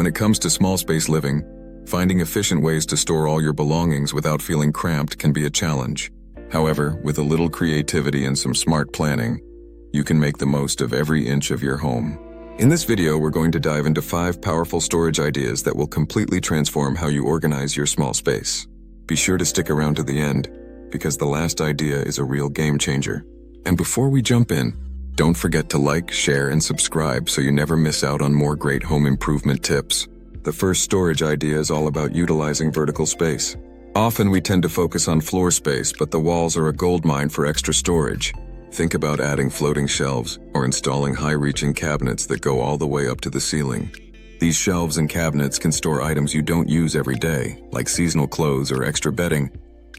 When it comes to small space living, finding efficient ways to store all your belongings without feeling cramped can be a challenge. However, with a little creativity and some smart planning, you can make the most of every inch of your home. In this video, we're going to dive into 5 powerful storage ideas that will completely transform how you organize your small space. Be sure to stick around to the end, because the last idea is a real game changer. And before we jump in, don't forget to like, share, and subscribe so you never miss out on more great home improvement tips. The first storage idea is all about utilizing vertical space. Often we tend to focus on floor space, but the walls are a goldmine for extra storage. Think about adding floating shelves or installing high-reaching cabinets that go all the way up to the ceiling. These shelves and cabinets can store items you don't use every day, like seasonal clothes or extra bedding,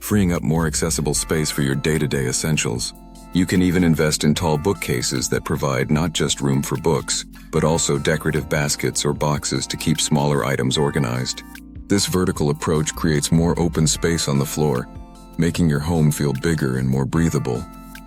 freeing up more accessible space for your day-to-day essentials. You can even invest in tall bookcases that provide not just room for books, but also decorative baskets or boxes to keep smaller items organized. This vertical approach creates more open space on the floor, making your home feel bigger and more breathable.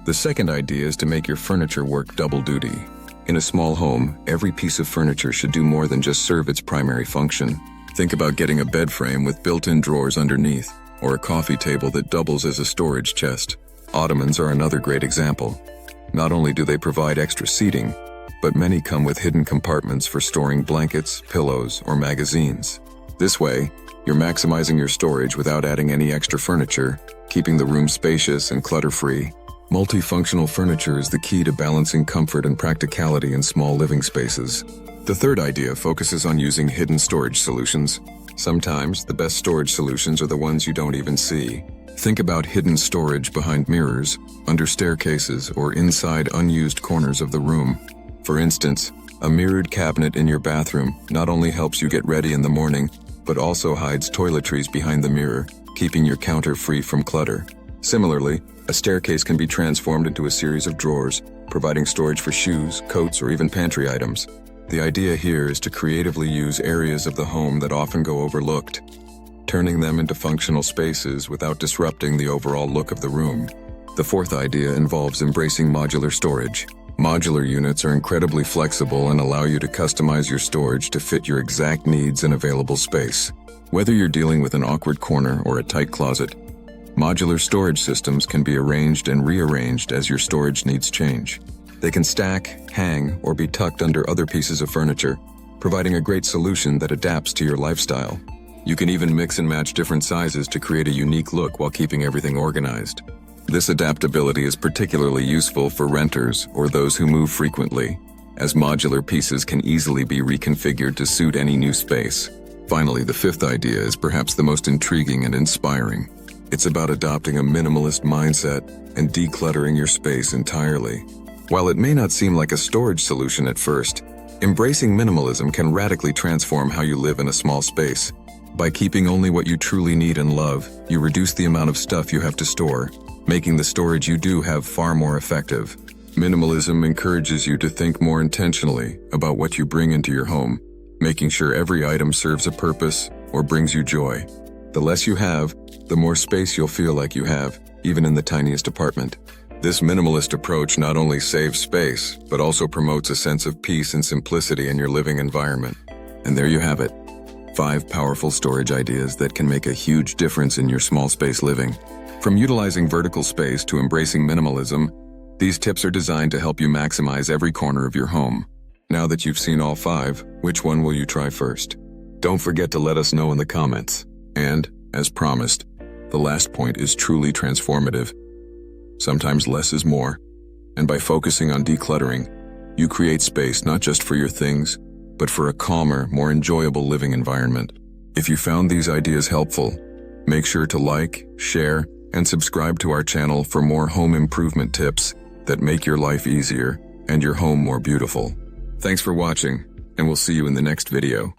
The second idea is to make your furniture work double duty. In a small home, every piece of furniture should do more than just serve its primary function. Think about getting a bed frame with built-in drawers underneath, or a coffee table that doubles as a storage chest. Ottomans are another great example. Not only do they provide extra seating, but many come with hidden compartments for storing blankets, pillows, or magazines. This way, you're maximizing your storage without adding any extra furniture, keeping the room spacious and clutter-free. Multifunctional furniture is the key to balancing comfort and practicality in small living spaces. The third idea focuses on using hidden storage solutions. Sometimes, the best storage solutions are the ones you don't even see. Think about hidden storage behind mirrors, under staircases, or inside unused corners of the room. For instance, a mirrored cabinet in your bathroom not only helps you get ready in the morning, but also hides toiletries behind the mirror, keeping your counter free from clutter. Similarly, a staircase can be transformed into a series of drawers, providing storage for shoes, coats, or even pantry items. The idea here is to creatively use areas of the home that often go overlooked, turning them into functional spaces without disrupting the overall look of the room. The fourth idea involves embracing modular storage. Modular units are incredibly flexible and allow you to customize your storage to fit your exact needs and available space. Whether you're dealing with an awkward corner or a tight closet, modular storage systems can be arranged and rearranged as your storage needs change. They can stack, hang, or be tucked under other pieces of furniture, providing a great solution that adapts to your lifestyle. You can even mix and match different sizes to create a unique look while keeping everything organized. This adaptability is particularly useful for renters or those who move frequently, as modular pieces can easily be reconfigured to suit any new space. Finally, the fifth idea is perhaps the most intriguing and inspiring. It's about adopting a minimalist mindset and decluttering your space entirely. While it may not seem like a storage solution at first, embracing minimalism can radically transform how you live in a small space. By keeping only what you truly need and love, you reduce the amount of stuff you have to store, making the storage you do have far more effective. Minimalism encourages you to think more intentionally about what you bring into your home, making sure every item serves a purpose or brings you joy. The less you have, the more space you'll feel like you have, even in the tiniest apartment. This minimalist approach not only saves space, but also promotes a sense of peace and simplicity in your living environment. And there you have it. 5 powerful storage ideas that can make a huge difference in your small space living. From utilizing vertical space to embracing minimalism, these tips are designed to help you maximize every corner of your home. Now that you've seen all 5, which one will you try first? Don't forget to let us know in the comments. And, as promised, the last point is truly transformative. Sometimes less is more, and by focusing on decluttering, you create space not just for your things, but for a calmer, more enjoyable living environment. If you found these ideas helpful, make sure to like, share, and subscribe to our channel for more home improvement tips that make your life easier and your home more beautiful. Thanks for watching, and we'll see you in the next video.